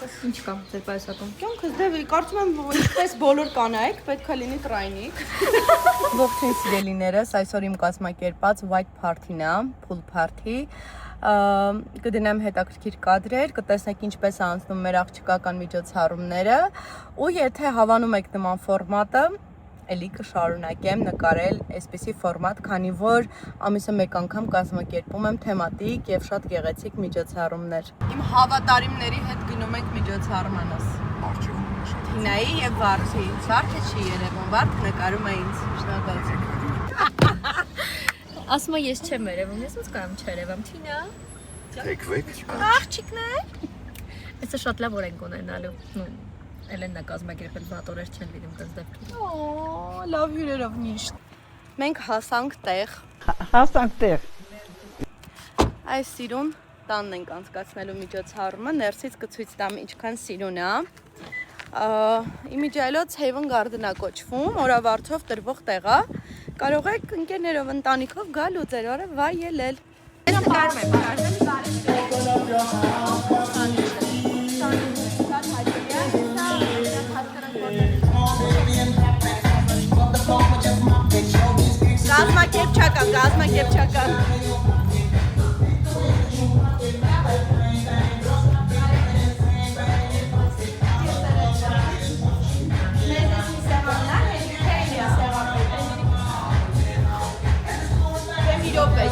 պայուսակս։ Ինչ կա ձեր պայուսակում։ Կյանքս դե կարծում եմ ինչպես բոլոր կանայք պետք է լինի տրայնիկ։ Ողջույն սիրելիներս, այսօր իմ կազմակերպած white party-ն է, pool party։ Կդնեմ հետաքրքիր կադրեր, կտեսնեք ինչպես է անցնում մեր աղջկական միջոցառումները, ու եթե հավանում եք նման ֆորմատը, էլի կշարունակեմ նկարել այսպիսի ֆորմատ, քանի որ ամիսը մեկ անգամ կազմակերպում եմ թեմատիկ եւ շատ գեղեցիկ միջոցառումներ։ Իմ հավատարիմների հետ գնում ենք միջոցառմանս։ Թինայի եւ Վարդի։ Վարդը չի երևում, Վարդը նկարում է ինձ։ Շնորհակալություն։ Ասում եմ ես չեմ երևում, ես ոնց կարամ չերևամ, Թինա։ Եկվեք։ Աղջիկներ։ Այսօր շատ լավ օր ենք ունենալու։ Էլենն է կազմակերպել վատորեր չեն լինում դες դեպքում։ Օ, լավ հյուրերով միշտ։ Մենք հասանք տեղ։ Հասանք տեղ։ Այս սիրուն տանն ենք անցկացնելու միջոցառումը, ներսից կցույց տամ ինչքան սիրուն է։ Իմիջայլոց Haven Garden-ը կոչվում, օրավարձով տրվող տեղ է։ Կարող եք ընկերներով, ընտանիքով գալ ու ձեր օրը վայելել։ Գազմակերպչական։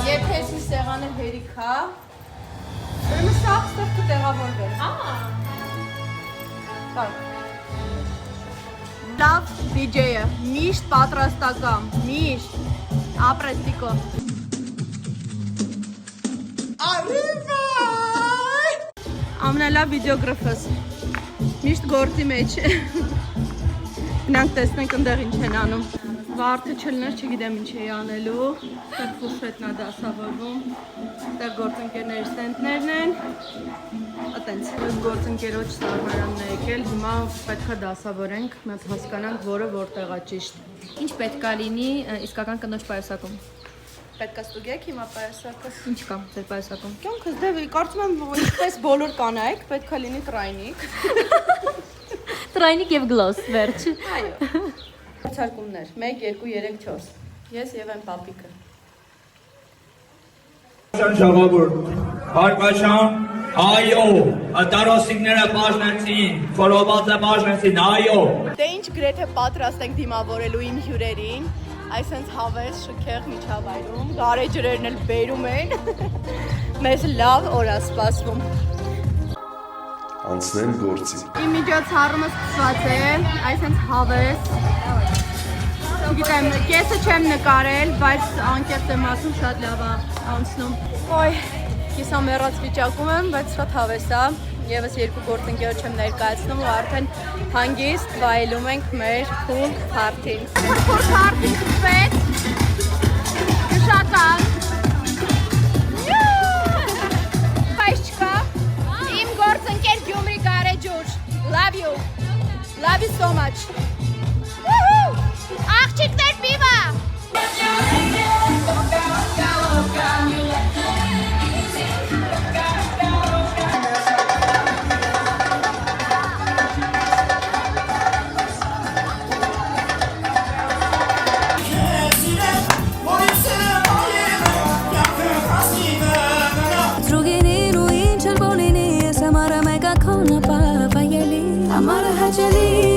Եթե ես մի սեղանը հերիք է, ուրեմն սաղ ստեղ կտեղավորվեր։ Լավ DJ-ը, միշտ պատրաստական, միշտ, ապրեստիկո։ Ամնալավ վիդեոգրաֆս, միշտ գործի մեջ։ Գնանք տեսնենք ընդեղ ինչ են անում։ Վարդը չլներ, չգիտեմ ինչ էի անելու, ստեղ ֆուշետնա դասավորվում, ստեղ գործընկերների ստենտներն են, ատենց, գործընկերոջ սարմարանն է եկել, հիմա պետք է դասավորենք, մենք հասկանանք, որը որտեղ է ճիշտ։ Ինչ պետք է լինի իսկական կնոջ պայուսակում։ Պետք է ստուգեք հիմա պայուսակը։ Ինչ կա ձեր պայուսակում։ Կյանքս դե կարծում եմ ինչպես բոլոր կանայք պետք է լինի տրայնիկ։ Տրայնիկ եւ գլոս, վերջ։ Այո։ Հարցարկումներ 1, 2, 3, 4 Ես եւ այն պապիկը Շաղավոր Բարկաշան այո տարոսիկները բաժնեցին ֆորովածը բաժնեցին այո Դե ինչ գրեթե պատրաստ ենք դիմավորելու իմ հյուրերին այսենց հավես շքեղ միջավայրում գարեջրերն էլ բերում են մեզ լավ օր է սպասվում Անցնեն գործի Իմ միջոցառումը սկսված է այսենց հավես Գիտեմ, կեսը չեմ նկարել, բայց անկեղծ եմ ասում շատ լավ է անցնում։ Ոյ, կիսամեռած վիճակում եմ, բայց շատ հավես է։ Եվս երկու գործընկերոջ եմ ներկայացնում ու արդեն հանգիստ վայելում ենք մեր pool party-ն։ Pool party-ն սկսվեց։ Գշական։ Բայց չկա։ Իմ գործընկեր Գյումրի Գարեջուր։ Love you. Love you so much. Աղջիկներ պիվա! Ամարը հաճելի